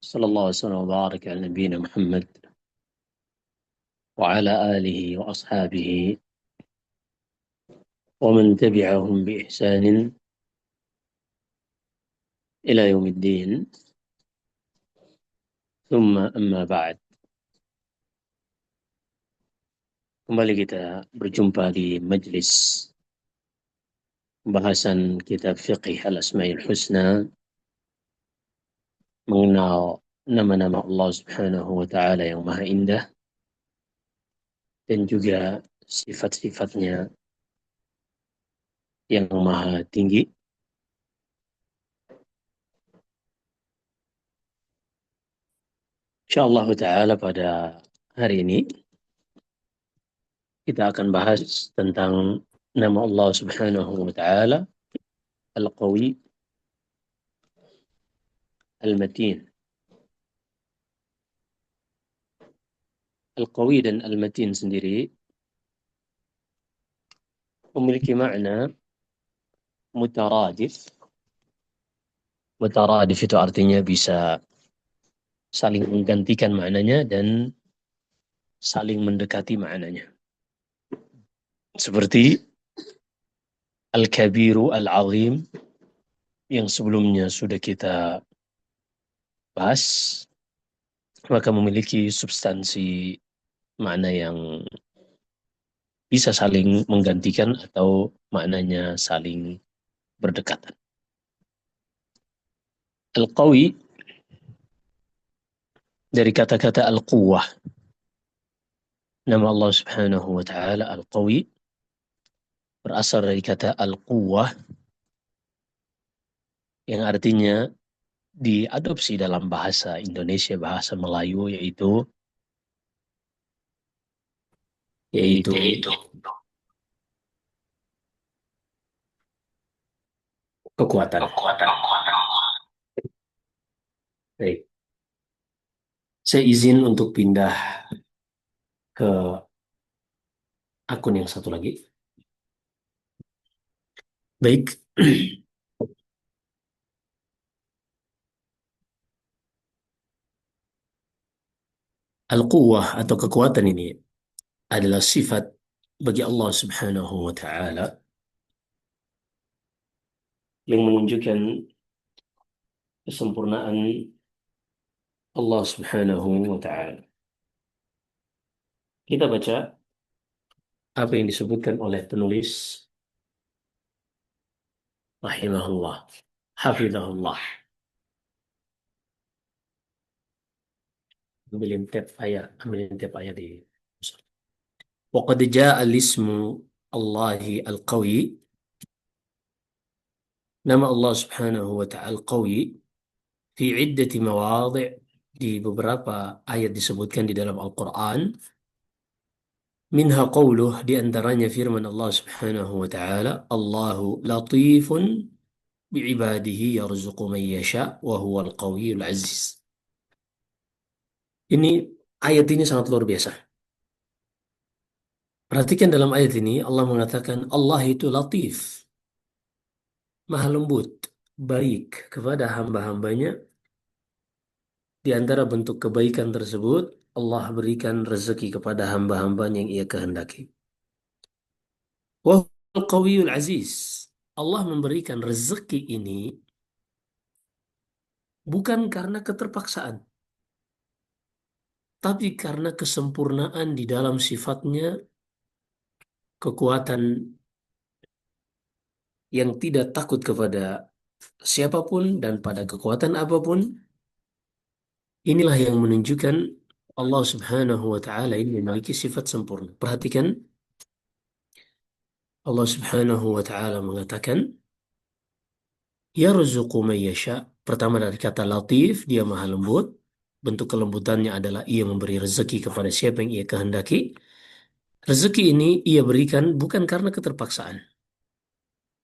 صلى الله وسلم وبارك على نبينا محمد وعلى آله وأصحابه ومن تبعهم بإحسان إلى يوم الدين. ثم أما بعد. Kembali kita berjumpa di majlis pembahasan kitab Fiqih Al-Asma'il Husna, mengenal nama-nama Allah Subhanahu wa Ta'ala yang Maha Indah dan juga sifat-sifatnya yang Maha Tinggi. InsyaAllah Ta'ala pada hari ini kita akan bahas tentang nama Allah Subhanahu wa Ta'ala Al-Qawi Al-Matin. Al-Qawi dan Al-Matin sendiri memiliki makna mutaradif. Mutaradif itu artinya bisa saling menggantikan maknanya dan saling mendekati maknanya. Seperti Al-Kabiru Al-Azim yang sebelumnya sudah kita bahas, maka memiliki substansi makna yang bisa saling menggantikan atau maknanya saling berdekatan. Al-Qawi dari kata-kata Al-Quwah. Nama Allah Subhanahu wa Ta'ala Al-Qawi berasal dari kata Al-Quwah yang artinya diadopsi dalam bahasa Indonesia, bahasa Melayu, yaitu kekuatan. Baik. Saya izin untuk pindah ke akun yang satu lagi. Baik. Al-Quwah atau kekuatan ini adalah sifat bagi Allah Subhanahu wa Ta'ala yang menunjukkan kesempurnaan Allah Subhanahu wa Ta'ala. Kita baca apa yang disebutkan oleh penulis rahimahullah, hafizahullah. Ambilin tab ayat di وقد جاء الاسم الله القوي. Nama Allah Subhanahu wa Ta'ala Al-Qawi fi iddati mawadhi', di beberapa ayat disebutkan di dalam Al-Quran. Minha qawluh, di antaranya firman Allah Subhanahu wa Ta'ala, Allahu latifun bi'ibadihi yarzuqu man yasha wa huwa al-qawiyyul aziz. Ini ayat ini sangat luar biasa. Perhatikan dalam ayat ini Allah mengatakan Allah itu latif, maha lembut, baik kepada hamba-hambanya. Di antara bentuk kebaikan tersebut, Allah berikan rezeki kepada hamba-hambanya yang Ia kehendaki. Wa huwal qawiyyul aziz. Allah memberikan rezeki ini bukan karena keterpaksaan, tapi karena kesempurnaan di dalam sifatnya, kekuatan yang tidak takut kepada siapapun dan pada kekuatan apapun. Inilah yang menunjukkan Allah Subhanahu wa Ta'ala ini memiliki sifat sempurna. Perhatikan, Allah Subhanahu wa Ta'ala mengatakan yarzuqu man yasha. Pertama dari kata latif, dia maha lembut. Bentuk kelembutannya adalah Ia memberi rezeki kepada siapa yang Ia kehendaki. Rezeki ini Ia berikan bukan karena keterpaksaan,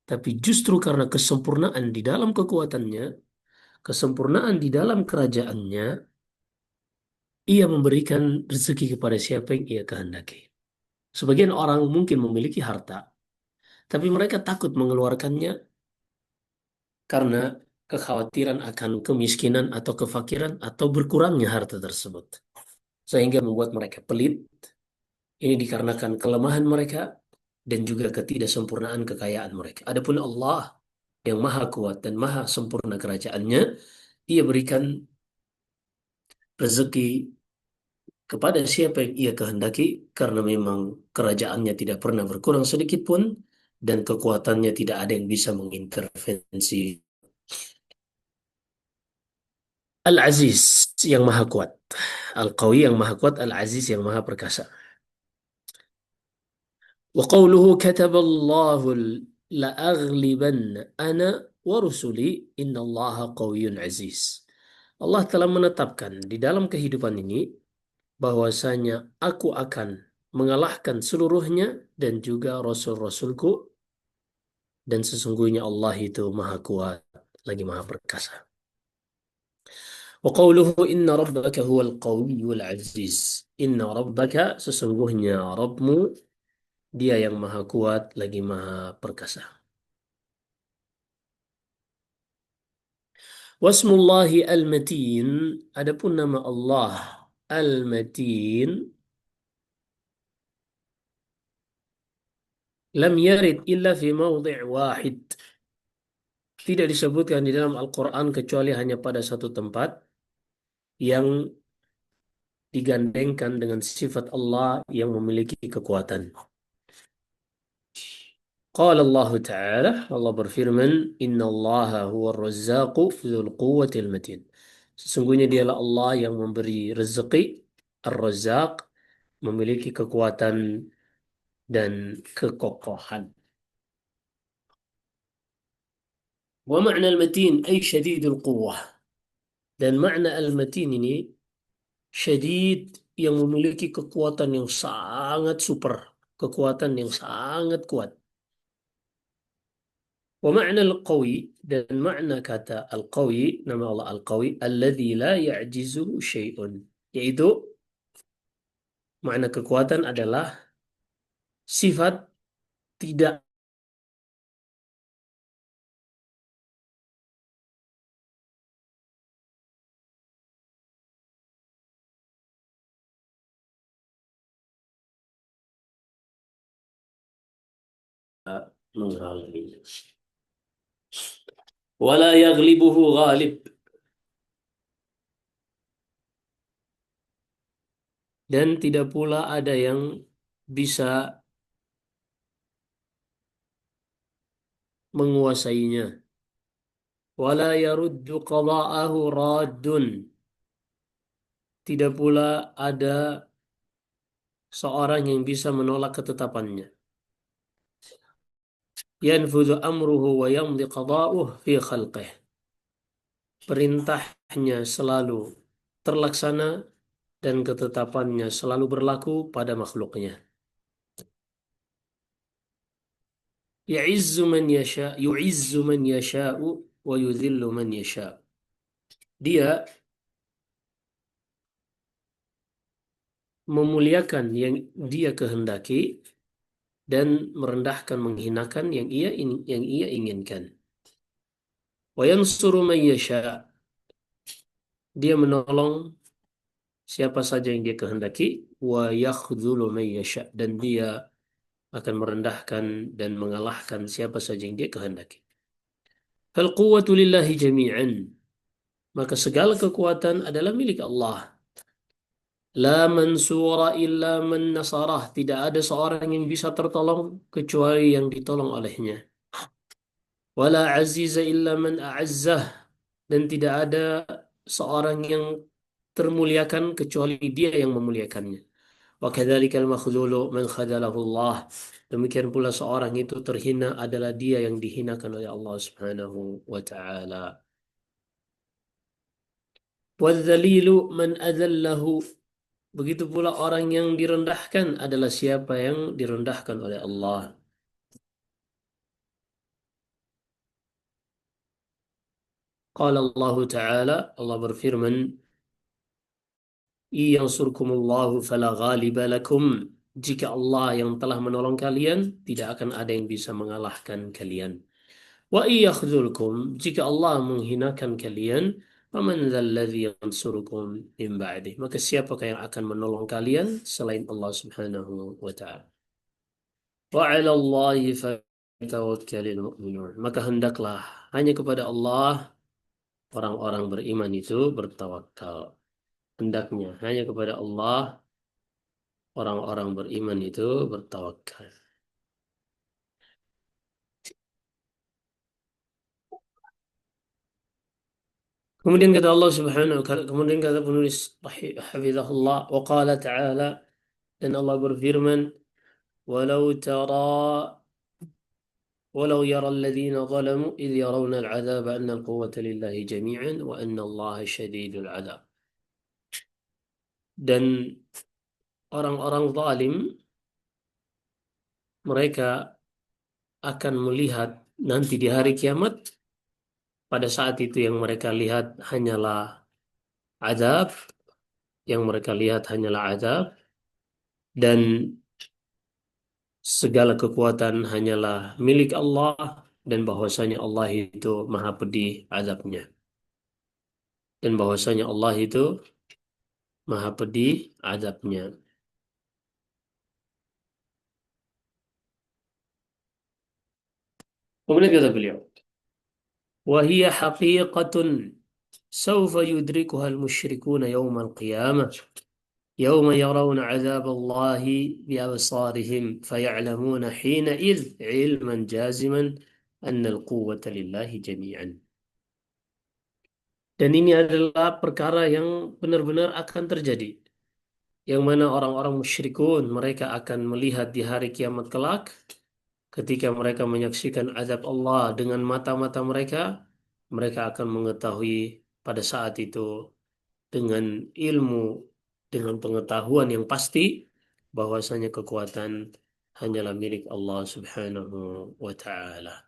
tapi justru karena kesempurnaan di dalam kekuatannya, kesempurnaan di dalam kerajaannya. Ia memberikan rezeki kepada siapa yang Ia kehendaki. Sebagian orang mungkin memiliki harta, tapi mereka takut mengeluarkannya karena kekhawatiran akan kemiskinan atau kefakiran atau berkurangnya harta tersebut. Sehingga membuat mereka pelit. Ini dikarenakan kelemahan mereka dan juga ketidaksempurnaan kekayaan mereka. Adapun Allah yang maha kuat dan maha sempurna kerajaannya, ia berikan rezeki kepada siapa yang ia kehendaki karena memang kerajaannya tidak pernah berkurang sedikit pun dan kekuatannya tidak ada yang bisa mengintervensi. Al-Aziz yang maha kuat. Al-Qawi yang maha kuat, Al-Aziz yang maha perkasa. Wa qawluhu kataballahu la'aghliban ana wa rusuli innallaha qawiyyun aziz. Allah telah menetapkan di dalam kehidupan ini bahwasanya aku akan mengalahkan seluruhnya dan juga rasul-rasulku dan sesungguhnya Allah itu maha kuat lagi maha perkasa. Wa qawluhu inna rabbaka huwal qawiyyul aziz. Inna rabbaka sesungguhnya Rabbmu dia yang maha kuat lagi maha perkasa. Wasmullahi al-matin. Adapun nama Allah al-matin lam yarid illa fi mawdi' wahid. Tidak disebutkan di dalam Al-Quran kecuali hanya pada satu tempat yang digandengkan dengan sifat Allah yang memiliki kekuatan. Qala Allah Ta'ala, Allah berfirman, Inna Allaha huwa razzaqu dzul quwwatil matin. Sesungguhnya dialah Allah yang memberi rezeki, Ar-Razzaq, memiliki kekuatan dan kekokohan. Wa ma'na al-matin ay syadidul quwwah. Dan makna al-matin ini syadid yang memiliki kekuatan yang sangat super, kekuatan yang sangat kuat. Wa ma'na al-qawi dan makna kata al-qawi, nama Allah al-qawi, alladzi la ya'jizuhu syai'un. Yaitu makna kekuatan adalah sifat tidak menghalanginya. Wala yaghlibuhu ghalib. Dan tidak pula ada yang bisa menguasainya. Wala yaruddu qada'ahu raddun. Tidak pula ada seorang yang bisa menolak ketetapannya. Yanfudhu amruhu wa yamdi qada'uh fi khalqih. Perintahnya selalu terlaksana dan ketetapannya selalu berlaku pada makhluknya. Yu'izzu man yasha'u wa yudhillu man yasha'. Dia memuliakan yang dia kehendaki dan merendahkan menghinakan yang ia inginkan. Wa yansuru man yasha'. Dia menolong siapa saja yang dia kehendaki. Wa yakhdhulu man yasha'. Dan dia akan merendahkan dan mengalahkan siapa saja yang dia kehendaki. Fal quwwatu lillahi jami'an. Maka segala kekuatan adalah milik Allah. La mansura illa man nasarah. Tidak ada seorang yang bisa tertolong kecuali yang ditolong olehnya. Wala aziza illa man a'azzah. Dan tidak ada seorang yang termuliakan kecuali dia yang memuliakannya. Wa kadzalikal makhdhulu man khadalahu Allah. Demikian pula seorang itu terhina adalah dia yang dihinakan oleh Allah Subhanahu wa taala. Wadzalilu man adzallahu. Begitu pula orang yang direndahkan adalah siapa yang direndahkan oleh Allah. Qala Allah Ta'ala, Allah berfirman, "Yansurkumullahu fala ghaliba lakum." Jika Allah yang telah menolong kalian, tidak akan ada yang bisa mengalahkan kalian. Wa iyakhzulkum, jika Allah menghinakan kalian, faman dzalladzi yansurukum min ba'dih. Maka siapakah yang akan menolong kalian selain Allah Subhanahu wa taala? Wa 'ala Allahi fatawakkalul mu'minun. Maka hendaklah hanya kepada Allah orang-orang beriman itu bertawakal. Hendaknya hanya kepada Allah orang-orang beriman itu bertawakal. Kemudian kata Allah Subhanahu kemudian kata penulis hafizahullah wa qala ta'ala, dan Allah berfirman, walau tara walau yara alladhina zalamu idh yarawna al-'adzaba anna al-quwwata lillahi jami'an wa anna Allah syadidul 'adzab. Dan orang-orang zalim mereka akan melihat nanti di hari kiamat, pada saat itu yang mereka lihat hanyalah azab, yang mereka lihat hanyalah azab, dan segala kekuatan hanyalah milik Allah, dan bahwasanya Allah itu maha pedih azabnya, dan bahwasanya Allah itu maha pedih azabnya. Kemudian kata beliau, wahia haqiqatun sawfa yudrikuha al-musyrikuna yawma al-qiyamah يوم يرون عذاب الله بأبصارهم فيعلمون حينئذ علما جازما أن القوة لله جميعا. Dan ini adalah perkara yang benar-benar akan terjadi. Yang mana orang-orang musyrikun mereka akan melihat di hari kiamat kelak, ketika mereka menyaksikan azab Allah dengan mata-mata mereka, mereka akan mengetahui pada saat itu dengan ilmu, dengan pengetahuan yang pasti bahwasanya kekuatan hanyalah milik Allah Subhanahu wa taala.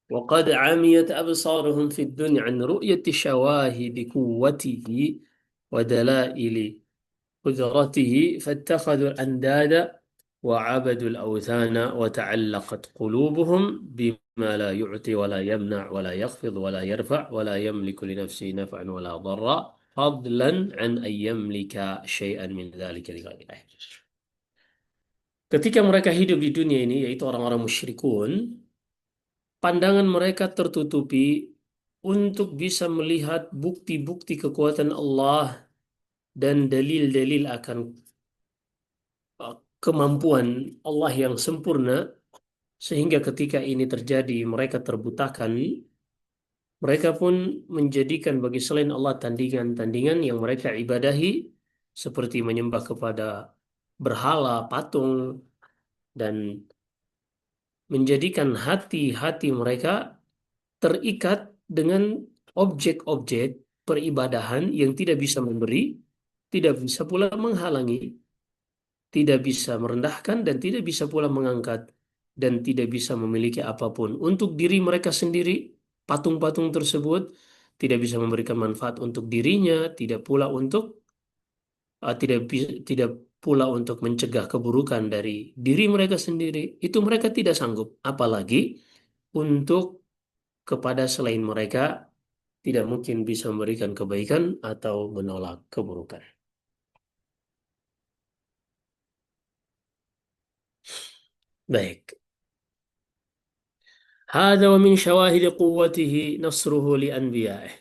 وقد عميت أبصارهم في الدنيا عن رؤية شواهد قوته ودلائل قدرته فاتخذوا الأنداد وعبدوا الأوثان وتعلقت قلوبهم بما لا يعطي ولا يمنع ولا يخفض ولا يرفع ولا يملك لنفسه نفعا ولا ضرا فضلا عن أن يملك شيئا من ذلك لغيره. Ketika mereka hidup di dunia ini, yaitu orang-orang musyrikun, pandangan mereka tertutupi untuk bisa melihat bukti-bukti kekuatan Allah dan dalil-dalil akan kemampuan Allah yang sempurna, sehingga ketika ini terjadi mereka terbutakan, mereka pun menjadikan bagi selain Allah tandingan-tandingan yang mereka ibadahi, seperti menyembah kepada berhala, patung, dan menjadikan hati-hati mereka terikat dengan objek-objek peribadahan yang tidak bisa memberi, tidak bisa pula menghalangi, tidak bisa merendahkan, dan tidak bisa pula mengangkat, dan tidak bisa memiliki apapun untuk diri mereka sendiri. Patung-patung tersebut tidak bisa memberikan manfaat untuk dirinya, tidak pula untuk tidak pula untuk mencegah keburukan dari diri mereka sendiri. Itu mereka tidak sanggup, apalagi untuk kepada selain mereka tidak mungkin bisa memberikan kebaikan atau menolak keburukan. Baik. Hada wa min syawahid quwwatihi nasruhu li anbiya'ih.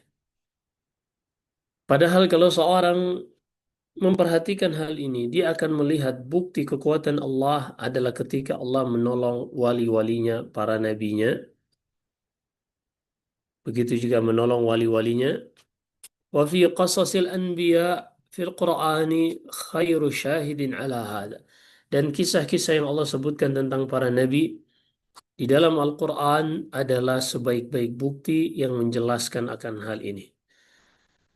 Padahal kalau seorang memperhatikan hal ini, dia akan melihat bukti kekuatan Allah adalah ketika Allah menolong wali-walinya, para nabinya, begitu juga menolong wali-walinya. Wa fi qasasil anbiya fil Qur'ani khairu syahidin ala hada. Dan kisah-kisah yang Allah sebutkan tentang para nabi di dalam Al-Quran adalah sebaik-baik bukti yang menjelaskan akan hal ini.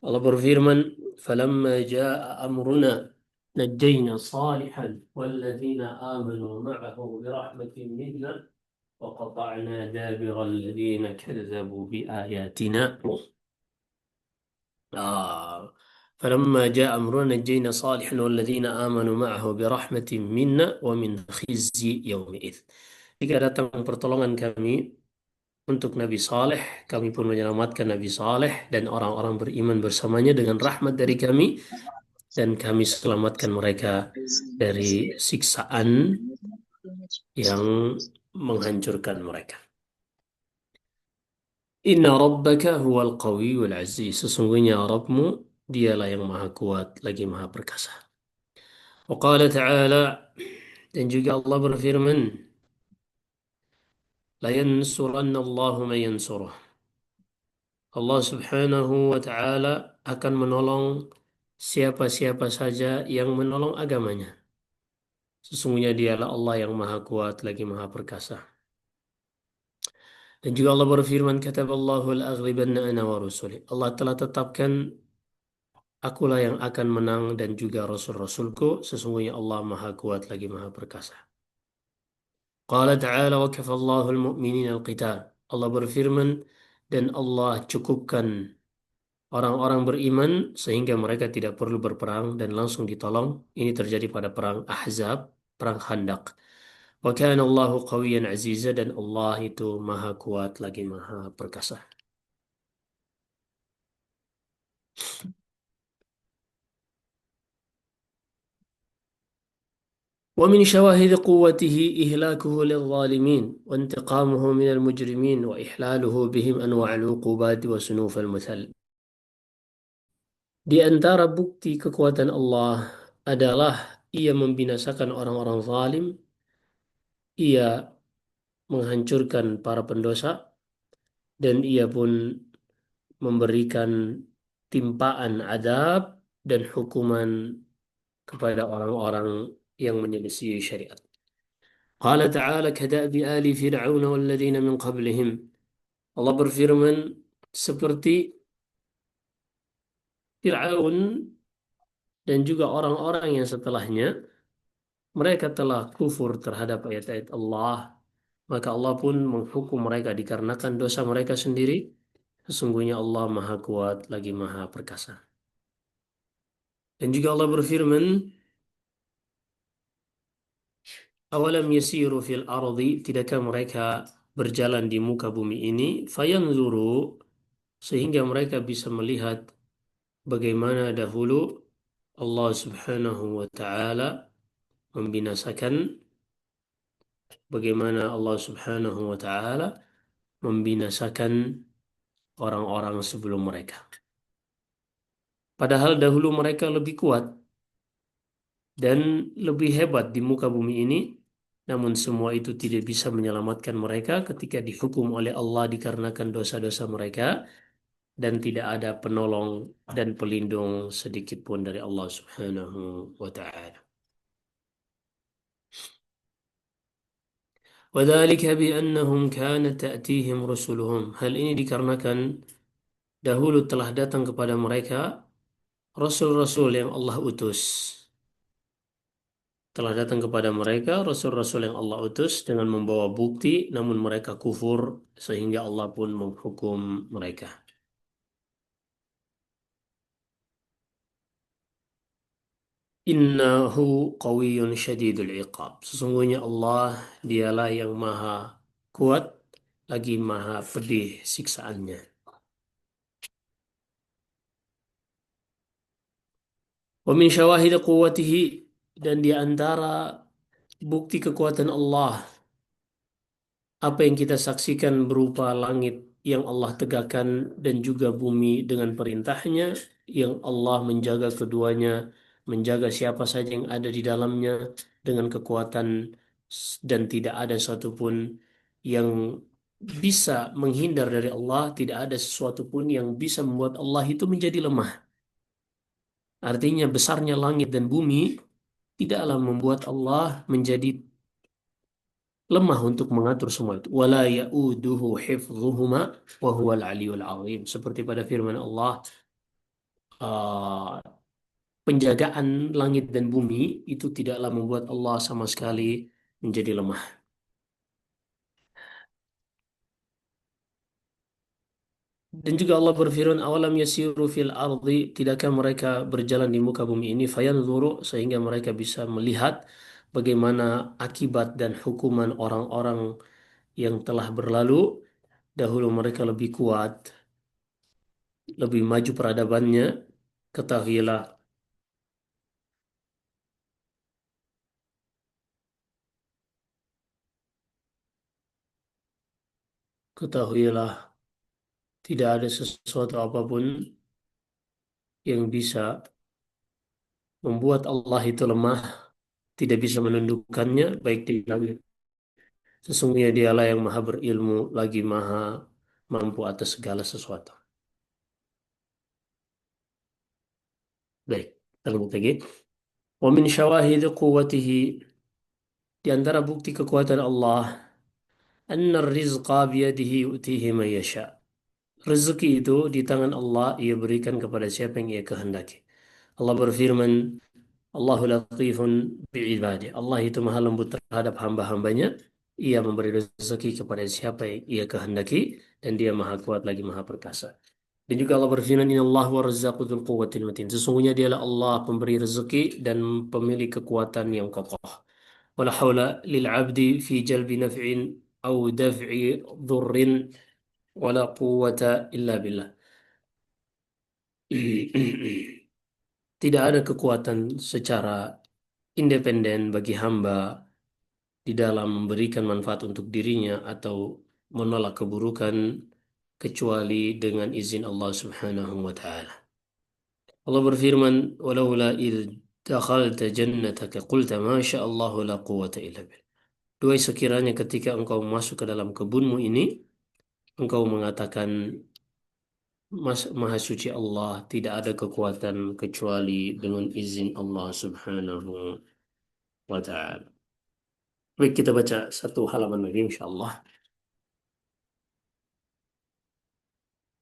Allah berfirman, "Falamma jaa'a amruna najjayna salihan walladzina amanu ma'ahu birahmatin minna wa qata'na dabira alladhina kazzabu biayatina." Ah, فلما جاء أمرنا نجينا صالحا والذين آمنوا معه برحمة منا ومن خزي يومئذ. Jika datang pertolongan kami untuk Nabi Saleh, kami pun menyelamatkan Nabi Saleh dan orang-orang beriman bersamanya dengan rahmat dari kami, dan kami selamatkan mereka dari siksaan yang menghancurkan mereka. Inna rabbaka huwal qawiyul aziz. Sesungguhnya Rabbmu, dialah yang maha kuat lagi maha perkasa. Wa qala ta'ala, dan juga Allah berfirman, la yansuranna Allahu man yansuruh. Allah Subhanahu wa taala akan menolong siapa-siapa saja yang menolong agamanya. Sesungguhnya dialah Allah yang maha kuat lagi maha perkasa. Dan juga Allah berfirman, kataballahu al-aghlibanna ana wa rusuli. Allah telah tetapkan akulah yang akan menang dan juga rasul-rasulku. Sesungguhnya Allah maha kuat lagi maha perkasa. Qala ta'ala wa kafallahu al-mu'minin al-qital. Allah berfirman, dan Allah cukupkan orang-orang beriman sehingga mereka tidak perlu berperang dan langsung ditolong. Ini terjadi pada perang Ahzab, perang Khandaq. Wa kana Allahu qawiyyan aziza, dan Allah itu maha kuat lagi maha perkasa. ومن شواهد قوته إهلاكه للظالمين وانتقامه من المجرمين وإحلاله بهم أنواع العقوبات وسنوف المثل. Di antara bukti kekuatan Allah adalah ia membinasakan orang-orang zalim, ia menghancurkan para pendosa, dan ia pun memberikan timpaan adab dan hukuman kepada orang-orang yang menyelisih syariat. Qala ta'ala kada'bi ali fir'aun walladzina min qablihim. Allah berfirman, seperti Fir'aun dan juga orang-orang yang setelahnya, mereka telah kufur terhadap ayat-ayat Allah, maka Allah pun menghukum mereka dikarenakan dosa mereka sendiri. Sesungguhnya Allah maha kuat lagi maha perkasa. Dan juga Allah berfirman, awalam yasiru fil ardi, tidakkah mereka berjalan di muka bumi ini, fayanzuru, sehingga mereka bisa melihat bagaimana dahulu Allah Subhanahu wa taala membinasakan, bagaimana Allah Subhanahu wa taala membinasakan orang-orang sebelum mereka. Padahal dahulu mereka lebih kuat dan lebih hebat di muka bumi ini, namun semua itu tidak bisa menyelamatkan mereka ketika dihukum oleh Allah dikarenakan dosa-dosa mereka, dan tidak ada penolong dan pelindung sedikit pun dari Allah Subhanahu wa taala. وذلك بأنهم كانت تأتيهم رسلهم. Hal ini dikarenakan dahulu telah datang kepada mereka rasul-rasul yang Allah utus. Telah datang kepada mereka rasul-rasul yang Allah utus dengan membawa bukti, namun mereka kufur sehingga Allah pun menghukum mereka. Innahu qawiyyun syadidul iqab. Sesungguhnya Allah dialah yang maha kuat lagi maha pedih siksaannya. Wa min syawahid quwwatihi, dan di antara bukti kekuatan Allah apa yang kita saksikan berupa langit yang Allah tegakkan dan juga bumi dengan perintahnya, yang Allah menjaga keduanya, menjaga siapa saja yang ada di dalamnya dengan kekuatan, dan tidak ada satupun yang bisa menghindar dari Allah, tidak ada sesuatu pun yang bisa membuat Allah itu menjadi lemah. Artinya besarnya langit dan bumi tidaklah membuat Allah menjadi lemah untuk mengatur semua itu. Wala ya'uduhu hifdhuhuma wa huwal aliyul azim. Seperti pada firman Allah, uh, penjagaan langit dan bumi itu tidaklah membuat Allah sama sekali menjadi lemah. Dan juga Allah berfirman, awalam yasiru fil ardi, tidakkah mereka berjalan di muka bumi ini, fayanzuru, sehingga mereka bisa melihat bagaimana akibat dan hukuman orang-orang yang telah berlalu. Dahulu mereka lebih kuat, lebih maju peradabannya. Ketahuilah, ketahuilah, tidak ada sesuatu apapun yang bisa membuat Allah itu lemah, tidak bisa menundukkannya, baik di langit. Sesungguhnya dialah yang maha berilmu, lagi maha mampu atas segala sesuatu. Baik, kita lanjut lagi. Wa min syawahidi quwwatihi, di antara bukti kekuatan Allah, anna rizqa biyadihi yu'tihi man yasha. Rezeki itu di tangan Allah, ia berikan kepada siapa yang ia kehendaki. Allah berfirman, Allahu latifun bi'ibadi. Allah itu maha lembut terhadap hamba-hambanya. Ia memberi rezeki kepada siapa yang ia kehendaki, dan dia maha kuat lagi maha perkasa. Dan juga Allah berfirman, Inna Allah wa razzaqu dzul quwwatil matin. Sesungguhnya dialah Allah pemberi rezeki dan pemilik kekuatan yang kokoh. Wala haula lil 'abdi fi jalbi naf'in au daf'i dhurrin wala quwwata illa billah. Tidak ada kekuatan secara independen bagi hamba di dalam memberikan manfaat untuk dirinya atau menolak keburukan kecuali dengan izin Allah Subhanahu wa taala. Allah berfirman, "Walaula id dakhalta jannataka qulta ma sya Allah la quwwata illa billah." Dua sekiranya ketika engkau masuk ke dalam kebunmu ini, engkau mengatakan, Maha suci Allah, tidak ada kekuatan kecuali dengan izin Allah Subhanahu wa taala. Baik, kita baca satu halaman lagi insyaallah.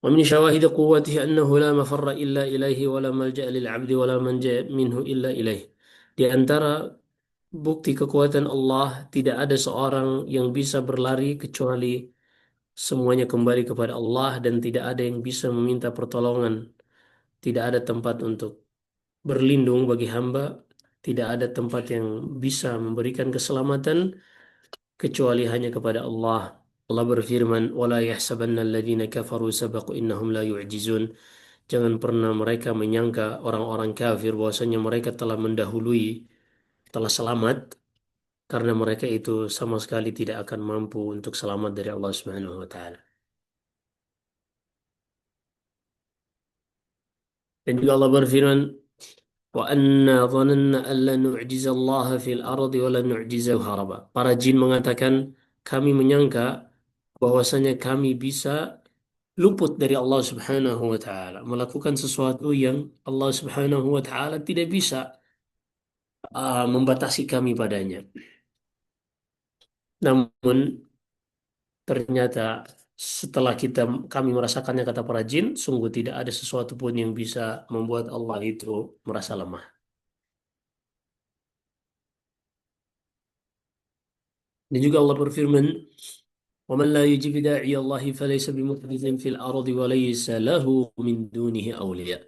ومن شواهد قوته أنه لا مفر إلا إليه ولا ملجأ للعبد ولا منجأ منه إلا إليه. Di antara bukti kekuatan Allah, tidak ada seorang yang bisa berlari kecuali semuanya kembali kepada Allah, dan tidak ada yang bisa meminta pertolongan. Tidak ada tempat untuk berlindung bagi hamba. Tidak ada tempat yang bisa memberikan keselamatan kecuali hanya kepada Allah. Allah berfirman, "Wala yahsabanna alladziina kafaru sabaqu innahum la yu'jizun." Jangan pernah mereka menyangka orang-orang kafir bahwasanya mereka telah mendahului, telah selamat, karena mereka itu sama sekali tidak akan mampu untuk selamat dari Allah Subhanahu wa taala. Dan juga Allah berfirman, "Wa anna dhananna an la nu'jizallaha fil ardi wa la nu'jizahu haraba." Para jin mengatakan, kami menyangka bahwasanya kami bisa luput dari Allah Subhanahu wa taala, melakukan sesuatu yang Allah Subhanahu wa taala tidak bisa membatasi kami padanya. Namun ternyata setelah kami merasakannya, kata para jin, sungguh tidak ada sesuatu pun yang bisa membuat Allah itu merasa lemah. Dan juga Allah berfirman, وَمَنْ لَا يُجِبْ دَاعِيَ اللَّهِ فَلَيْسَ بِمُعْجِزٍ فِي الْأَرْضِ وَلَيْسَ لَهُ مِنْ دُونِهِ أَوْلِيَاء.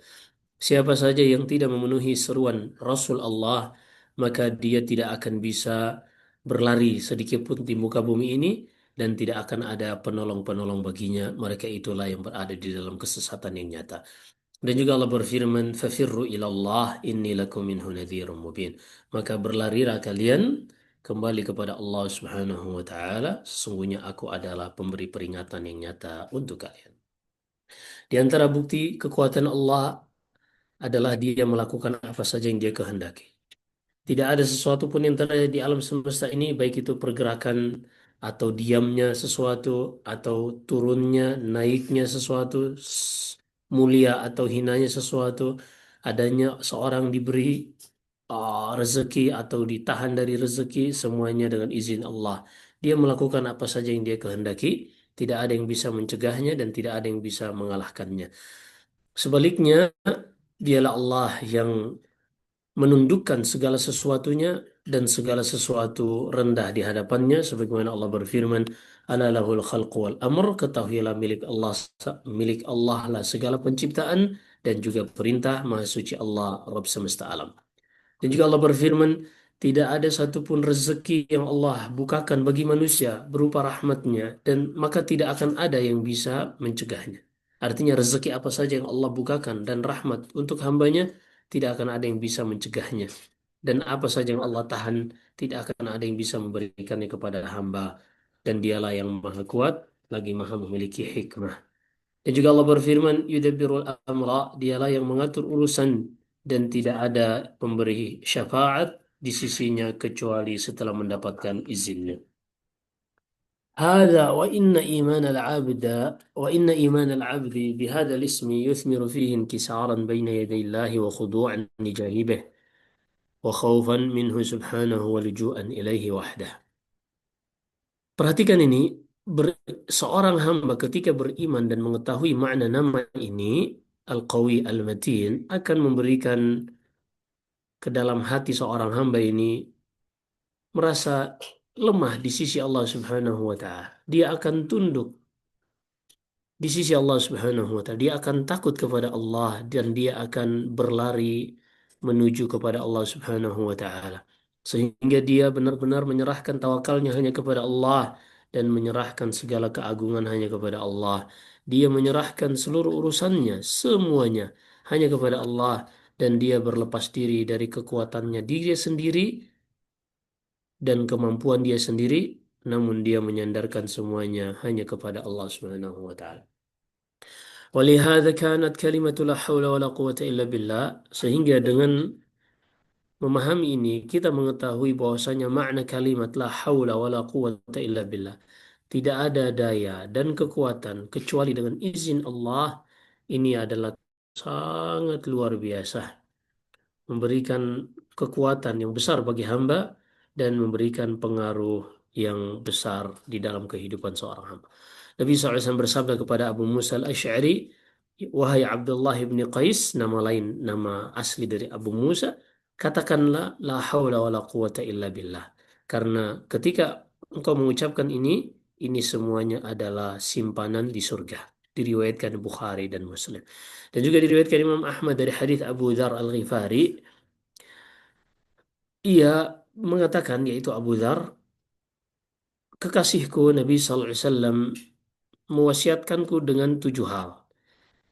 Siapa saja yang tidak memenuhi seruan Rasul Allah, maka dia tidak akan bisa berlari sedikit pun di muka bumi ini, dan tidak akan ada penolong-penolong baginya. Mereka itulah yang berada di dalam kesesatan yang nyata. Dan juga Allah berfirman, "Fafirru ilallah inni lakum minhu nadhirum mubin." Maka berlarilah kalian kembali kepada Allah Subhanahu wa taala, sesungguhnya aku adalah pemberi peringatan yang nyata untuk kalian. Di antara bukti kekuatan Allah adalah dia melakukan apa saja yang dia kehendaki. Tidak ada sesuatu pun yang terjadi di alam semesta ini, baik itu pergerakan atau diamnya sesuatu, atau turunnya, naiknya sesuatu, mulia atau hinanya sesuatu, adanya seorang diberi rezeki atau ditahan dari rezeki, semuanya dengan izin Allah. Dia melakukan apa saja yang dia kehendaki, tidak ada yang bisa mencegahnya dan tidak ada yang bisa mengalahkannya. Sebaliknya, dialah Allah yang menundukkan segala sesuatunya dan segala sesuatu rendah di hadapannya, sebagaimana Allah berfirman, Ala lahul khalqu wal amr, ketahuilah milik Allah lah segala penciptaan dan juga perintah. Maha suci Allah, Rabb semesta alam. Dan juga Allah berfirman, tidak ada satupun rezeki yang Allah bukakan bagi manusia berupa rahmatnya, dan maka tidak akan ada yang bisa mencegahnya. Artinya rezeki apa saja yang Allah bukakan dan rahmat untuk hambanya, tidak akan ada yang bisa mencegahnya. Dan apa saja yang Allah tahan, tidak akan ada yang bisa memberikannya kepada hamba. Dan dialah yang maha kuat, lagi maha memiliki hikmah. Dan juga Allah berfirman, yudabbirul amra, dialah yang mengatur urusan dan tidak ada pemberi syafaat di sisinya kecuali setelah mendapatkan izinnya. هذا وإن إيمان العبد بهذا الاسم يثمر فيه انكسارا بين يدي الله وخضوعا لجانبه وخوفا منه سبحانه ولجوءا إليه وحده. Perhatikan ini, seorang hamba ketika beriman dan mengetahui makna nama ini, Al-Qawi Al-Matin, akan memberikan ke dalam hati seorang hamba ini merasa lemah di sisi Allah Subhanahu wa Ta'ala. Dia akan tunduk di sisi Allah Subhanahu wa Ta'ala. Dia akan takut kepada Allah dan dia akan berlari menuju kepada Allah Subhanahu wa Ta'ala. Sehingga dia benar-benar menyerahkan tawakalnya hanya kepada Allah dan menyerahkan segala keagungan hanya kepada Allah. Dia menyerahkan seluruh urusannya, semuanya hanya kepada Allah, dan dia berlepas diri dari kekuatannya diri sendiri dan kemampuan dia sendiri, namun dia menyandarkan semuanya hanya kepada Allah Subhanahu wa Ta'ala. ولهذا كانت كلمة لا حول ولا قوة إلا بالله. Sehingga dengan memahami ini kita mengetahui bahwasanya makna kalimat la haula wala quwata illa billah. Tidak ada daya dan kekuatan kecuali dengan izin Allah. Ini adalah sangat luar biasa, memberikan kekuatan yang besar bagi hamba dan memberikan pengaruh yang besar di dalam kehidupan seorang hamba. Nabi SAW bersabda kepada Abu Musa al-Ash'ari, wahai Abdullah bin Qais, nama lain, nama asli dari Abu Musa, katakanlah la haula wa la quwata illa billah. Karena ketika engkau mengucapkan ini semuanya adalah simpanan di surga. Diriwayatkan Bukhari dan Muslim. Dan juga diriwayatkan Imam Ahmad dari hadis Abu Dzar Al-Ghifari, ia mengatakan, yaitu Abu Dzar, kekasihku Nabi sallallahu alaihi wasallam mewasiatkanku dengan 7 hal.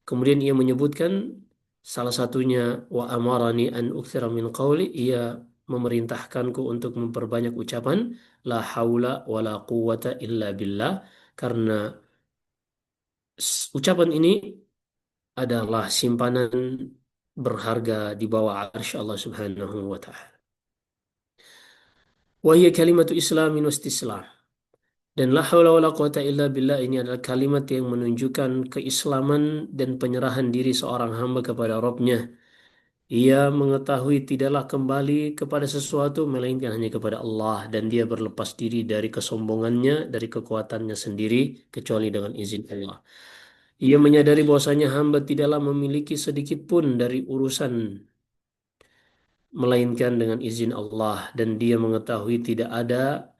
Kemudian ia menyebutkan salah satunya wa amarani an uktsira min qawli, ia memerintahkanku untuk memperbanyak ucapan la haula wala quwata illa billah, karena ucapan ini adalah simpanan berharga di bawah arsy Allah Subhanahu wa taala. Wa hiya kalimatu islamin wa istislam. Dan la haula wala quwata illa billah ini adalah kalimat yang menunjukkan keislaman dan penyerahan diri seorang hamba kepada Rabb-Nya. Ia mengetahui tidaklah kembali kepada sesuatu melainkan hanya kepada Allah, dan dia berlepas diri dari kesombongannya, dari kekuatannya sendiri kecuali dengan izin Allah. Ia menyadari bahwasanya hamba tidaklah memiliki sedikit pun dari urusan melainkan dengan izin Allah, dan dia mengetahui tidak ada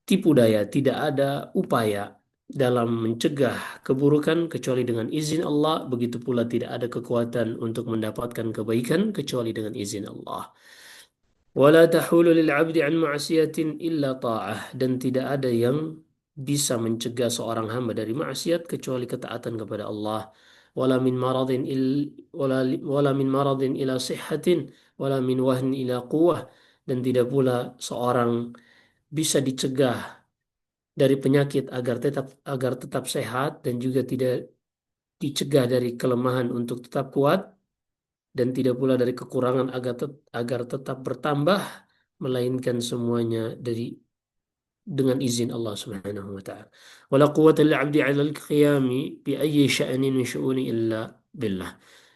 tipu daya, tidak ada upaya dalam mencegah keburukan kecuali dengan izin Allah. Begitu pula tidak ada kekuatan untuk mendapatkan kebaikan kecuali dengan izin Allah. Wala tahulu lil 'abdi an ma'siyatin illa ta'ah, dan tidak ada yang bisa mencegah seorang hamba dari maksiat kecuali ketaatan kepada Allah. Wala min maradin wala min maradin ila sihhatin wala min wahnin ila quwwah, dan tidak pula seorang bisa dicegah dari penyakit agar tetap sehat, dan juga tidak dicegah dari kelemahan untuk tetap kuat, dan tidak pula dari kekurangan agar tetap bertambah, melainkan semuanya dengan izin Allah Subhanahu wa taala. Wala quwwata lil 'abdi 'ala al-qiyami bi ayyi sya'nin min syu'uni illa billah.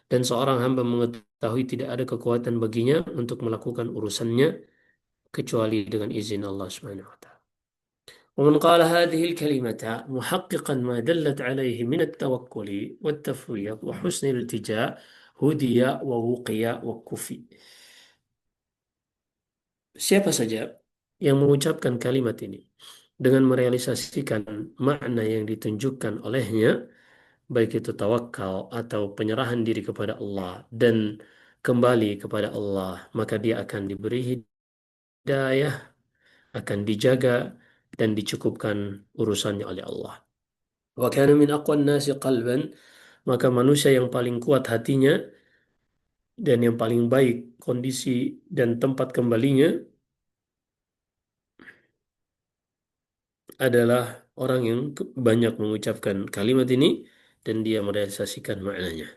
Dan seorang hamba mengetahui tidak ada kekuatan baginya untuk melakukan urusannya kecuali dengan izin Allah Subhanahu wa taala. ومن قال هذه الكلمة محققا ما دلت عليه من التوكل والتفويض وحسن الالتجاء هدي ووقي وكفي. Siapa saja yang mengucapkan kalimat ini dengan merealisasikan makna yang ditunjukkan olehnya, baik itu tawakal atau penyerahan diri kepada Allah dan kembali kepada Allah, maka dia akan diberi hidayah, akan dijaga dan dicukupkan urusannya oleh Allah. Wa kana min aqwan nasi qalban, maka manusia yang paling kuat hatinya dan yang paling baik kondisi dan tempat kembalinya adalah orang yang banyak mengucapkan kalimat ini dan dia merealisasikan maknanya.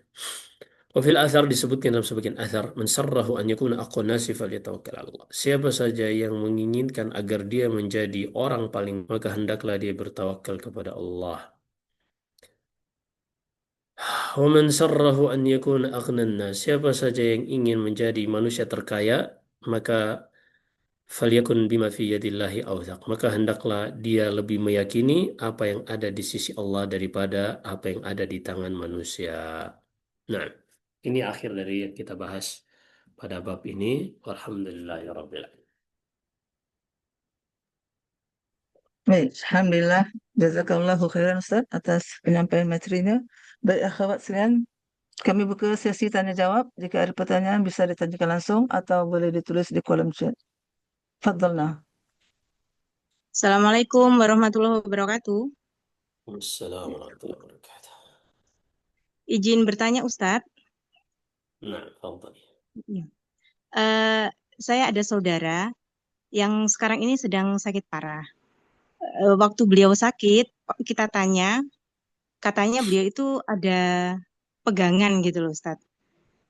Wafil athar disebutkan dalam sebagian athar, man sarrahu an yakuna aqwan nasi falyatawakkal 'ala Allah. Siapa saja yang menginginkan agar dia menjadi orang paling, maka hendaklah dia bertawakal kepada Allah. Wa man sarrahu an yakuna aghnan nas. Siapa saja yang ingin menjadi manusia terkaya, maka falyakun bima fi yadillahi awthaq. Maka hendaklah dia lebih meyakini apa yang ada di sisi Allah daripada apa yang ada di tangan manusia. Nah, ini akhir dari yang kita bahas pada bab ini. Walhamdulillahirabbil alamin. Baik, Alhamdulillah. Jazakallahu khairan Ustaz atas penyampaian materinya. Baik, akhwat sekalian, kami buka sesi tanya jawab. Jika ada pertanyaan bisa ditanyakan langsung atau boleh ditulis di kolom chat. Fadlna. Assalamualaikum warahmatullahi wabarakatuh. Assalamualaikum warahmatullahi wabarakatuh. Izin bertanya Ustadz. Nah, fadhal. Ya. Eh, saya ada saudara yang sekarang ini sedang sakit parah. Waktu beliau sakit, kita tanya, katanya beliau itu ada pegangan gitu loh Ustadz.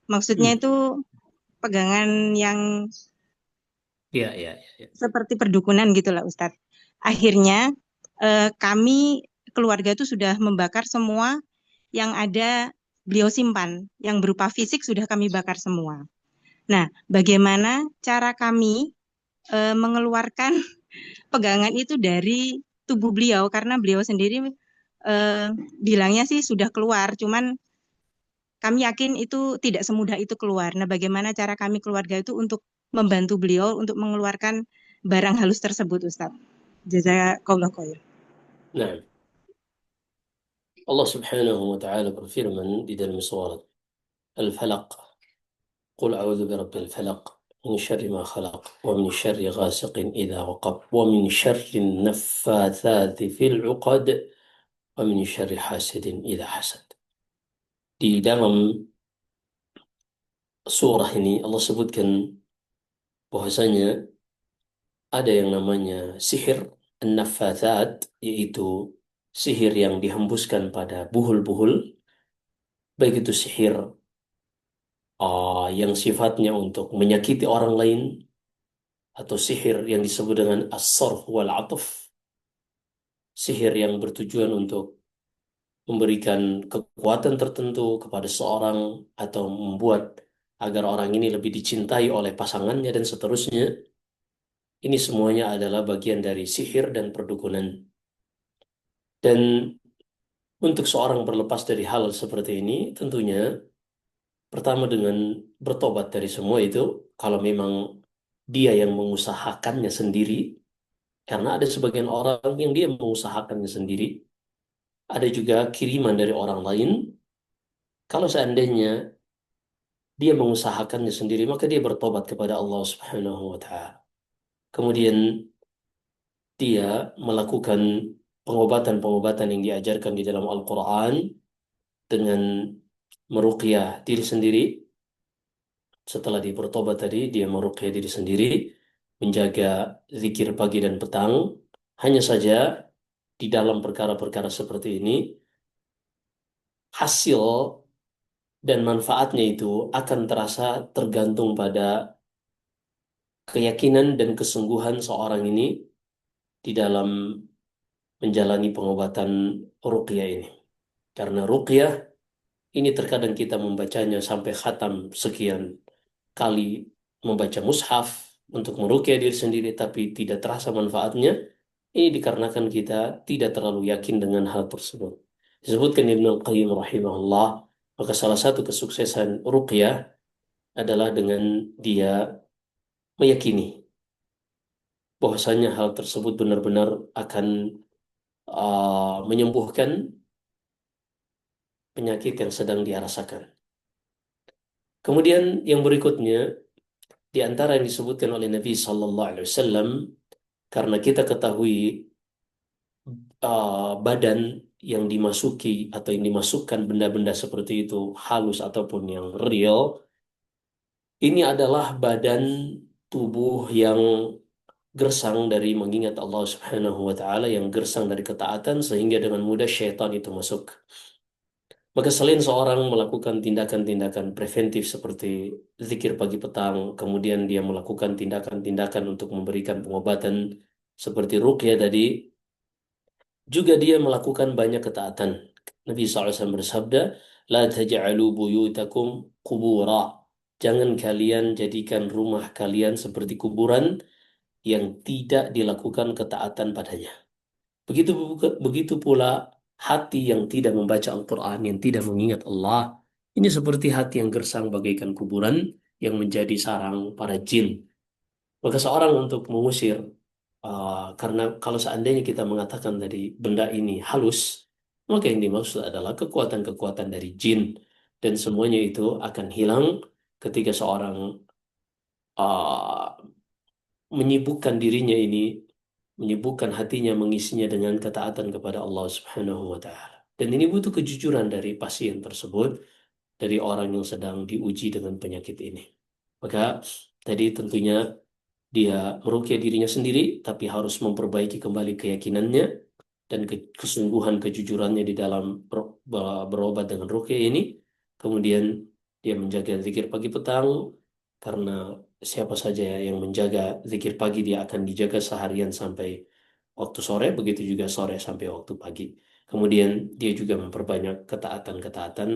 Maksudnya Hmm. itu pegangan yang Ya, ya, ya. seperti perdukunan gitu lah Ustadz. Akhirnya kami keluarga itu sudah membakar semua yang ada beliau simpan, yang berupa fisik sudah kami bakar semua. Nah, bagaimana cara kami mengeluarkan pegangan itu dari tubuh beliau karena beliau sendiri eh, bilangnya sih sudah keluar, cuman kami yakin itu tidak semudah itu keluar. Nah, bagaimana cara kami keluarga itu untuk membantu beliau untuk mengeluarkan barang halus tersebut, Ustadz? Jazakallah khair. Nah, Allah Subhanahu wa taala berfirman di dalam surat Al-Falaq, "Qul a'udzu birabbil falaq min syarri ma khalaq wa min syarri ghasiqin idza waqab wa min syarri an-naffatsati fil 'uqad wa min syarri hasidin idza hasad." Di dalam surah ini Allah sebutkan bahwasanya ada yang namanya sihir an-naffatsat, yaitu sihir yang dihembuskan pada buhul-buhul, baik itu sihir yang sifatnya untuk menyakiti orang lain atau sihir yang disebut dengan as-sarf wal atuf, sihir yang bertujuan untuk memberikan kekuatan tertentu kepada seorang atau membuat agar orang ini lebih dicintai oleh pasangannya dan seterusnya. Ini semuanya adalah bagian dari sihir dan perdukunan. Dan untuk seorang berlepas dari hal seperti ini, tentunya pertama dengan bertobat dari semua itu, kalau memang dia yang mengusahakannya sendiri, karena ada sebagian orang yang dia mengusahakannya sendiri, ada juga kiriman dari orang lain. Kalau seandainya dia mengusahakannya sendiri, maka dia bertobat kepada Allah Subhanahu wa taala. Kemudian dia melakukan pengobatan-pengobatan yang diajarkan di dalam Al-Qur'an dengan meruqyah diri sendiri. Setelah dia bertobat tadi, dia meruqyah diri sendiri, menjaga zikir pagi dan petang. Hanya saja di dalam perkara-perkara seperti ini, hasil dan manfaatnya itu akan terasa tergantung pada keyakinan dan kesungguhan seorang ini di dalam menjalani pengobatan ruqyah ini. Karena ruqyah ini terkadang kita membacanya sampai khatam sekian kali, membaca mushaf untuk meruqyah diri sendiri tapi tidak terasa manfaatnya. Ini dikarenakan kita tidak terlalu yakin dengan hal tersebut. Disebutkan Ibnu Al-Qayyim rahimahullah, maka salah satu kesuksesan ruqyah adalah dengan dia meyakini bahwasanya hal tersebut benar-benar akan menyembuhkan penyakit yang sedang dia rasakan. Kemudian yang berikutnya, di antara yang disebutkan oleh Nabi Sallallahu Alaihi Wasallam, karena kita ketahui badan yang dimasuki atau yang dimasukkan benda-benda seperti itu halus ataupun yang real, ini adalah badan tubuh yang gersang dari mengingat Allah Subhanahu wa taala, yang gersang dari ketaatan sehingga dengan mudah syaitan itu masuk. Maka selain seorang melakukan tindakan-tindakan preventif seperti zikir pagi petang, kemudian dia melakukan tindakan-tindakan untuk memberikan pengobatan seperti ruqyah tadi, juga dia melakukan banyak ketaatan. Nabi SAW bersabda, La taj'alu buyutakum qubura. Jangan kalian jadikan rumah kalian seperti kuburan yang tidak dilakukan ketaatan padanya. Begitu begitu pula hati yang tidak membaca Al-Quran, yang tidak mengingat Allah, ini seperti hati yang gersang bagaikan kuburan yang menjadi sarang para jin. Maka seorang untuk mengusir, karena kalau seandainya kita mengatakan tadi benda ini halus, maka yang dimaksud adalah kekuatan-kekuatan dari jin, dan semuanya itu akan hilang ketika seorang uh, menyibukkan dirinya ini, menyibukkan hatinya, mengisinya dengan ketaatan kepada Allah Subhanahu wa taala. Dan ini butuh kejujuran dari pasien tersebut, dari orang yang sedang diuji dengan penyakit ini. Maka tadi tentunya dia meruqyah dirinya sendiri, tapi harus memperbaiki kembali keyakinannya dan kesungguhan kejujurannya di dalam berobat dengan ruqyah ini. Kemudian dia menjaga zikir pagi petang, karena siapa saja yang menjaga zikir pagi dia akan dijaga seharian sampai waktu sore, begitu juga sore sampai waktu pagi. Kemudian dia juga memperbanyak ketaatan-ketaatan.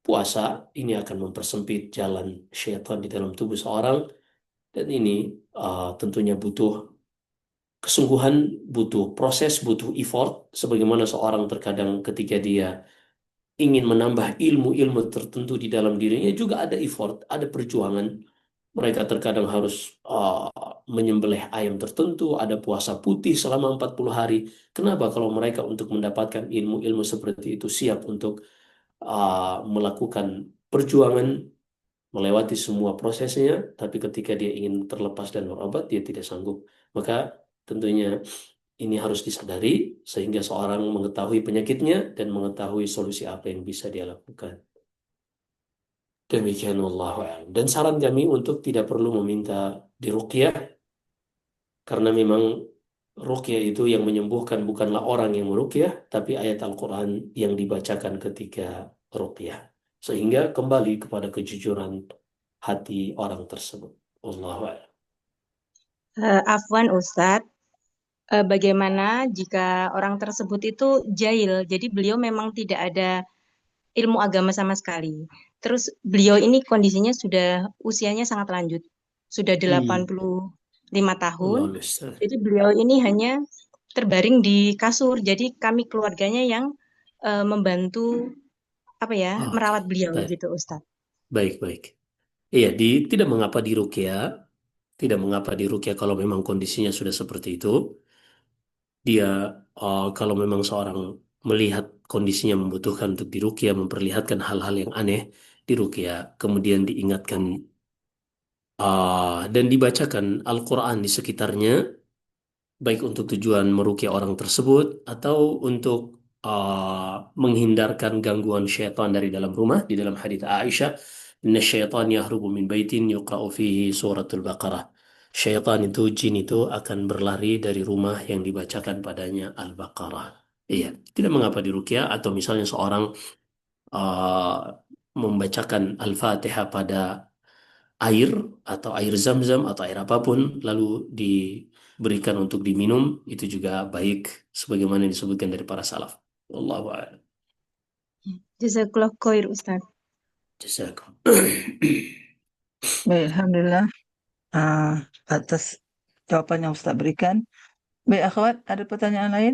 Puasa ini akan mempersempit jalan syaitan di dalam tubuh seorang, dan ini tentunya butuh kesungguhan, butuh proses, butuh effort. Sebagaimana seorang terkadang ketika dia ingin menambah ilmu-ilmu tertentu di dalam dirinya, juga ada effort, ada perjuangan. Mereka terkadang harus menyembelih ayam tertentu, ada puasa putih selama 40 hari. Kenapa kalau mereka untuk mendapatkan ilmu-ilmu seperti itu siap untuk melakukan perjuangan, melewati semua prosesnya, tapi ketika dia ingin terlepas dan berobat, dia tidak sanggup. Maka tentunya ini harus disadari sehingga seorang mengetahui penyakitnya dan mengetahui solusi apa yang bisa dia lakukan. Demikian wallahu a'lam. Dan saran kami untuk tidak perlu meminta diruqyah, karena memang ruqyah itu yang menyembuhkan bukanlah orang yang meruqyah, tapi ayat Al-Quran yang dibacakan ketika ruqyah. Sehingga kembali kepada kejujuran hati orang tersebut. Wallahu a'lam. Afwan Ustadz, bagaimana jika orang tersebut itu jahil, jadi beliau memang tidak ada ilmu agama sama sekali. Terus beliau ini kondisinya sudah usianya sangat lanjut, sudah Hmm. 85 tahun. Allahu musta'an. Jadi beliau ini hanya terbaring di kasur. Jadi kami keluarganya yang membantu apa ya, Oke, merawat beliau baik, gitu Ustadz. baik, baik. Iya, tidak mengapa diruqyah, tidak mengapa diruqyah kalau memang kondisinya sudah seperti itu. Dia kalau memang seorang melihat kondisinya membutuhkan untuk diruqyah, memperlihatkan hal-hal yang aneh, diruqyah, kemudian diingatkan dan dibacakan Al-Quran di sekitarnya, baik untuk tujuan meruqyah orang tersebut atau untuk menghindarkan gangguan syaitan dari dalam rumah. Di dalam hadits Aisyah, inna syaitan yahrubu min baitin yuqra'u fihi suratul Baqarah. Syaitan itu, jin itu akan berlari dari rumah yang dibacakan padanya Al-Baqarah. Iya, tidak mengapa diruqyah, atau misalnya seorang uh, membacakan Al-Fatihah pada air, atau air zam-zam atau air apapun, lalu diberikan untuk diminum, itu juga baik sebagaimana disebutkan dari para salaf. Wallahu a'lam. Jazakallah khair Ustadz. Jazakum. Baik, Alhamdulillah ah, atas jawaban yang Ustaz berikan. Baik, akhwat, ada pertanyaan lain?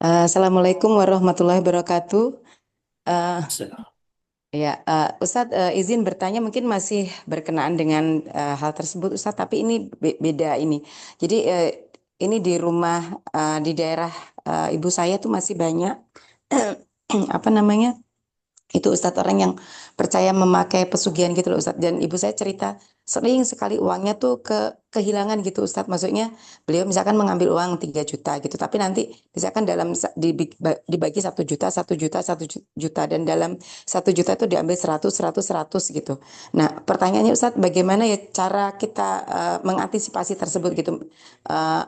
Assalamualaikum warahmatullahi wabarakatuh. Eh, Jazakum. Ya, Ustadz, izin bertanya mungkin masih berkenaan dengan hal tersebut Ustadz, tapi ini beda ini. Jadi ini di rumah di daerah ibu saya tuh masih banyak apa namanya? Itu Ustadz orang yang percaya memakai pesugihan gitu loh Ustadz. Dan ibu saya cerita sering sekali uangnya tuh kehilangan gitu Ustadz. Maksudnya beliau misalkan mengambil uang 3 juta gitu. Tapi nanti misalkan dalam dibagi 1 juta, 1 juta, 1 juta. Dan dalam 1 juta itu diambil 100, 100, 100 gitu. Nah pertanyaannya Ustadz, bagaimana ya cara kita mengantisipasi tersebut gitu.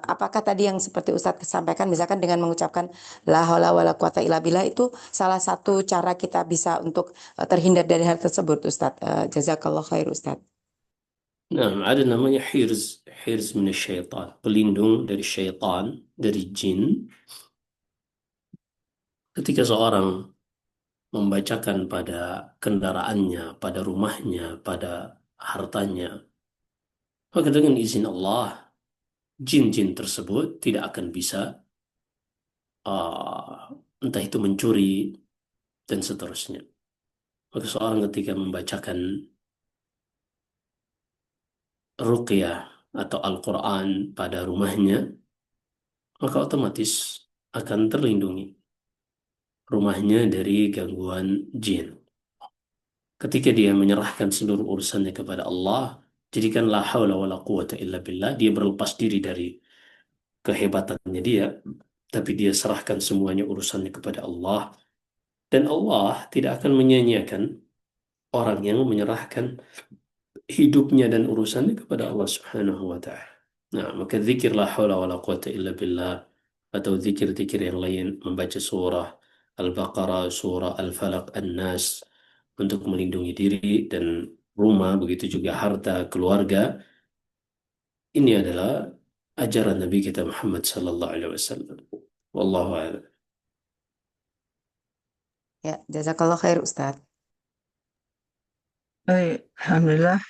Apakah tadi yang seperti Ustadz sampaikan misalkan dengan mengucapkan la haula wala quwata illa billah itu salah satu cara kita bisa untuk terhindar dari hal tersebut, Ustadz. Jazakallah khair, Ustadz. Nah, ada namanya hirz min syaitan, pelindung dari syaitan, dari jin. Ketika seorang membacakan pada kendaraannya, pada rumahnya, pada hartanya, maka dengan izin Allah, jin-jin tersebut tidak akan bisa entah itu mencuri dan seterusnya. Maka seorang ketika membacakan ruqyah atau Al-Quran pada rumahnya, maka otomatis akan terlindungi rumahnya dari gangguan jin. Ketika dia menyerahkan seluruh urusannya kepada Allah, jadikan la haula wala quwata illa billah, dia berlepas diri dari kehebatannya dia, tapi dia serahkan semuanya urusannya kepada Allah, dan Allah tidak akan menyia-nyiakan orang yang menyerahkan hidupnya dan urusannya kepada Allah Subhanahu wa taala. Nah, maka zikir la haula wala quwata illa billah atau zikir-zikir yang lain, membaca surah Al-Baqarah, surah Al-Falaq, An-Nas untuk melindungi diri dan rumah, begitu juga harta, keluarga. Ini adalah ajaran Nabi kita Muhammad sallallahu alaihi wasallam. Wallahu a'lam. Ya, jazakallah khair, Ustadz. Baik, Alhamdulillah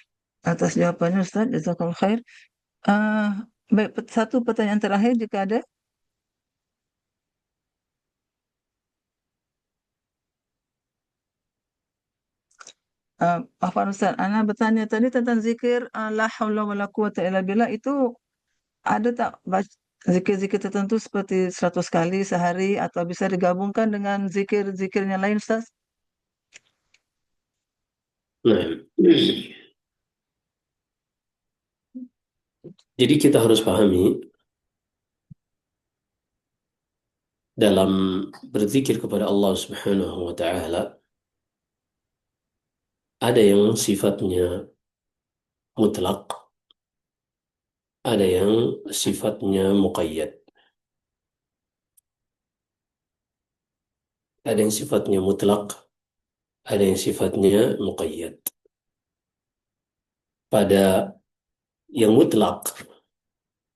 atas jawabannya Ustaz. Jazakallah khair. Ah, baik, satu pertanyaan terakhir jika ada. Afwan Ustaz, Ana bertanya tadi tentang zikir la haula wala quwata illa billah itu ada tak zikir-zikir tertentu seperti 100 kali sehari atau bisa digabungkan dengan zikir-zikirnya lain Ustaz? Nah, jadi kita harus pahami dalam berzikir kepada Allah Subhanahu wa taala ada yang sifatnya mutlak, ada yang sifatnya muqayyad. Ada yang sifatnya mutlak, ada yang sifatnya muqayyad. Pada yang mutlak,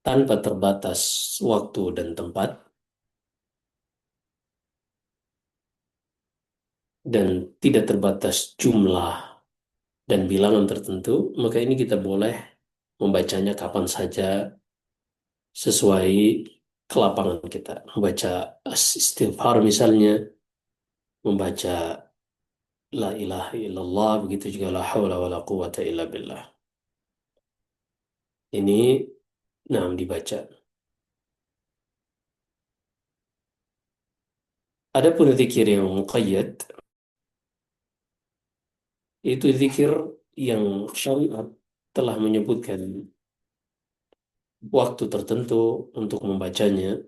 tanpa terbatas waktu dan tempat, dan tidak terbatas jumlah dan bilangan tertentu, maka ini kita boleh membacanya kapan saja sesuai kelapangan kita. Membaca istighfar misalnya, membaca la ilaha illallah, begitu juga la haula wala quwata illa billah. Ini dibaca. Adapun zikir yang muqayyad, itu zikir yang syariat telah menyebutkan waktu tertentu untuk membacanya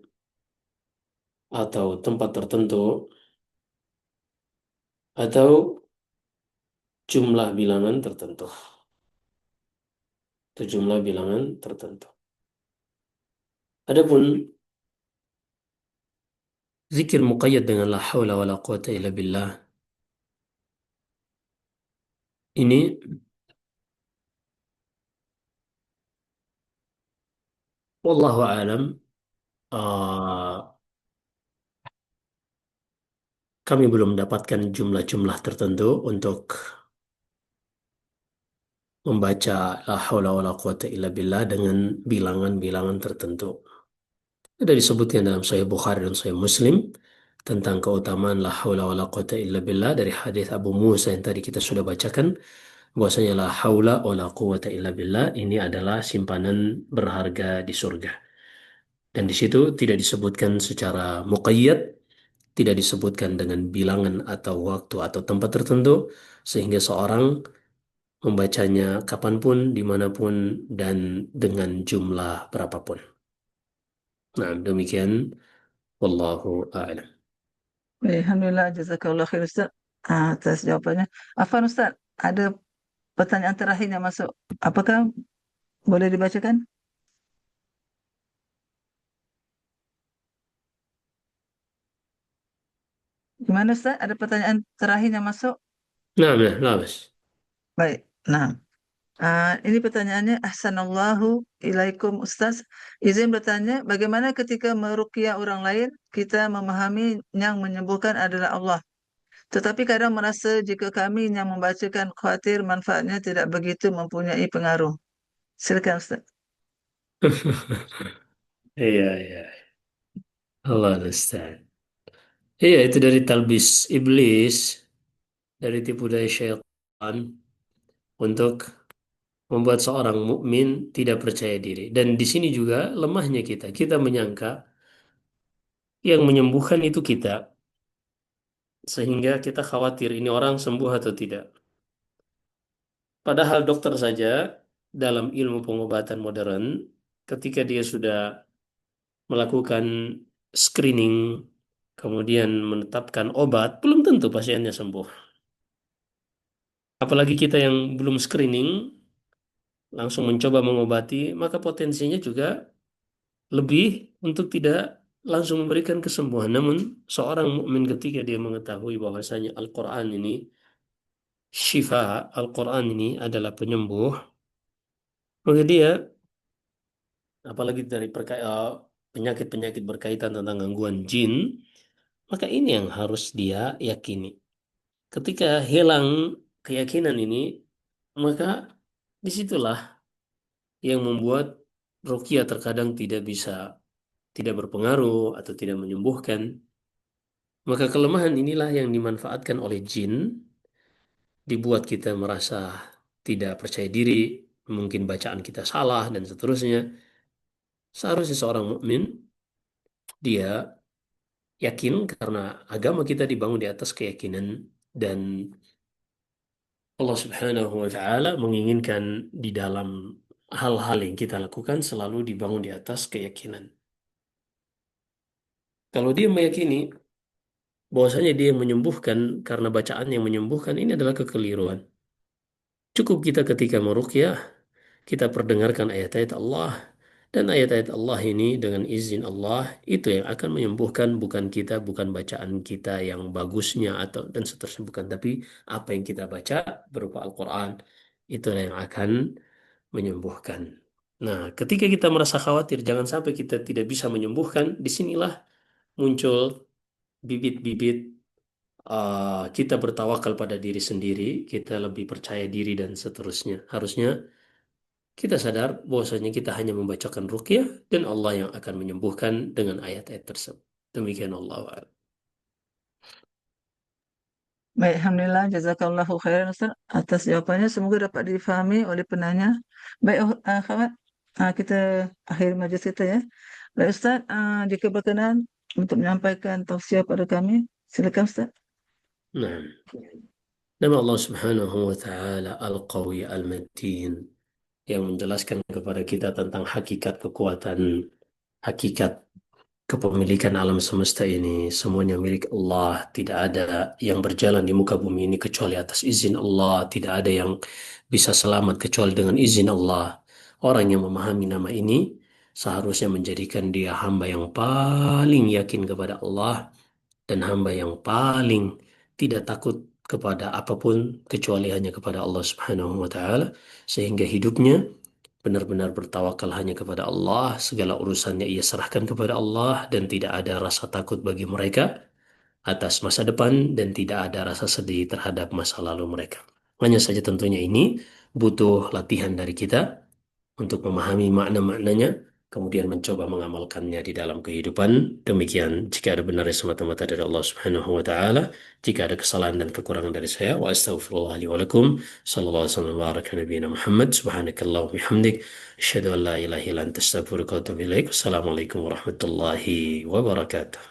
atau tempat tertentu atau jumlah bilangan tertentu. Atau jumlah bilangan tertentu. Adapun zikir muqayyad dengan la haula wala quwata illa billah ini wallahu alam, kami belum mendapatkan jumlah-jumlah tertentu untuk membaca la haula wala quwata illa billah dengan bilangan-bilangan tertentu. Ada disebutkan dalam Sahih Bukhari dan Sahih Muslim tentang keutamaan la haula wala quwata illa billah dari hadis Abu Musa yang tadi kita sudah bacakan, bahwasanya la haula wala quwata illa billah ini adalah simpanan berharga di surga. Dan di situ tidak disebutkan secara muqayyad, tidak disebutkan dengan bilangan atau waktu atau tempat tertentu, sehingga seorang membacanya kapanpun, dimanapun, dan dengan jumlah berapapun. Nah, demikian. Wallahu a'lam. Baik, Alhamdulillah, jazakallah khair Ustaz atas jawabannya. Afan Ustaz, ada pertanyaan terakhir yang masuk. Apakah boleh dibacakan? Gimana Ustaz? Ada pertanyaan terakhir yang masuk? Nah, nah, lah, Mas. Baik. Nah, ini pertanyaannya, Ahsanallahu ilaikum Ustaz. Izin bertanya, bagaimana ketika meruqyah orang lain, kita memahami yang menyembuhkan adalah Allah. Tetapi kadang merasa jika kami yang membacakan khawatir manfaatnya tidak begitu mempunyai pengaruh. Silakan Ustaz. Iya, iya. Allah Ustaz. Iya, itu dari talbis iblis, dari tipu daya syaitan untuk membuat seorang mukmin tidak percaya diri. Dan di sini juga lemahnya kita. Kita menyangka yang menyembuhkan itu kita, sehingga kita khawatir ini orang sembuh atau tidak. Padahal dokter saja dalam ilmu pengobatan modern, ketika dia sudah melakukan screening, kemudian menetapkan obat, belum tentu pasiennya sembuh. Apalagi kita yang belum screening, langsung mencoba mengobati, maka potensinya juga lebih untuk tidak langsung memberikan kesembuhan. Namun seorang mukmin ketika dia mengetahui bahwasanya Al-Quran ini syifa, Al-Quran ini adalah penyembuh, maka dia, apalagi dari penyakit-penyakit berkaitan tentang gangguan jin, maka ini yang harus dia yakini. Ketika hilang keyakinan ini, maka disitulah yang membuat ruqyah terkadang tidak berpengaruh atau tidak menyembuhkan. Maka kelemahan inilah yang dimanfaatkan oleh jin, dibuat kita merasa tidak percaya diri, mungkin bacaan kita salah dan seterusnya. Seharusnya seorang mukmin dia yakin karena agama kita dibangun di atas keyakinan, dan Allah Subhanahu wa taala menginginkan di dalam hal-hal yang kita lakukan selalu dibangun di atas keyakinan. Kalau dia meyakini bahwasanya dia yang menyembuhkan karena bacaan yang menyembuhkan, ini adalah kekeliruan. Cukup kita ketika meruqyah, kita perdengarkan ayat-ayat Allah, dan ayat-ayat Allah ini dengan izin Allah itu yang akan menyembuhkan, bukan kita, bukan bacaan kita yang bagusnya atau dan seterusnya, bukan, tapi apa yang kita baca berupa Al-Quran itulah yang akan menyembuhkan. Nah, ketika kita merasa khawatir jangan sampai kita tidak bisa menyembuhkan, disinilah muncul bibit-bibit kita bertawakal pada diri sendiri, kita lebih percaya diri dan seterusnya. Harusnya kita sadar bahwasanya kita hanya membacakan ruqyah dan Allah yang akan menyembuhkan dengan ayat-ayat tersebut. Demikian Allah. Baik, Alhamdulillah, jazakallahu khairan Ustaz atas jawabannya. Semoga dapat difahami oleh penanya. Baik, akhwat, kita akhir majlis kita ya. Baik Ustaz, jika berkenan untuk menyampaikan tausiah pada kami, silakan Ustaz. Nah, nama Allah Subhanahu wa taala Al-Qawi Al-Matin yang menjelaskan kepada kita tentang hakikat kekuatan, hakikat kepemilikan alam semesta ini. Semuanya milik Allah. Tidak ada yang berjalan di muka bumi ini kecuali atas izin Allah. Tidak ada yang bisa selamat kecuali dengan izin Allah. Orang yang memahami nama ini seharusnya menjadikan dia hamba yang paling yakin kepada Allah dan hamba yang paling tidak takut kepada apapun kecuali hanya kepada Allah Subhanahu wa taala, sehingga hidupnya benar-benar bertawakal hanya kepada Allah, segala urusannya ia serahkan kepada Allah, dan tidak ada rasa takut bagi mereka atas masa depan, dan tidak ada rasa sedih terhadap masa lalu mereka. Hanya saja tentunya ini butuh latihan dari kita untuk memahami makna-maknanya, kemudian mencoba mengamalkannya di dalam kehidupan. Demikian, jika ada benarnya semata-mata dari Allah Subhanahu wa taala, jika ada kesalahan dan kekurangan dari saya, wa astaghfirullah li wa lakum. Sallallahu alaihi wasallam wa baraka nabiyina Muhammad. Subhanakallahumma bihamdik, asyhadu an la ilaha illa anta astaghfiruka wa atubu ilaik. Wassalamualaikum warahmatullahi wabarakatuh.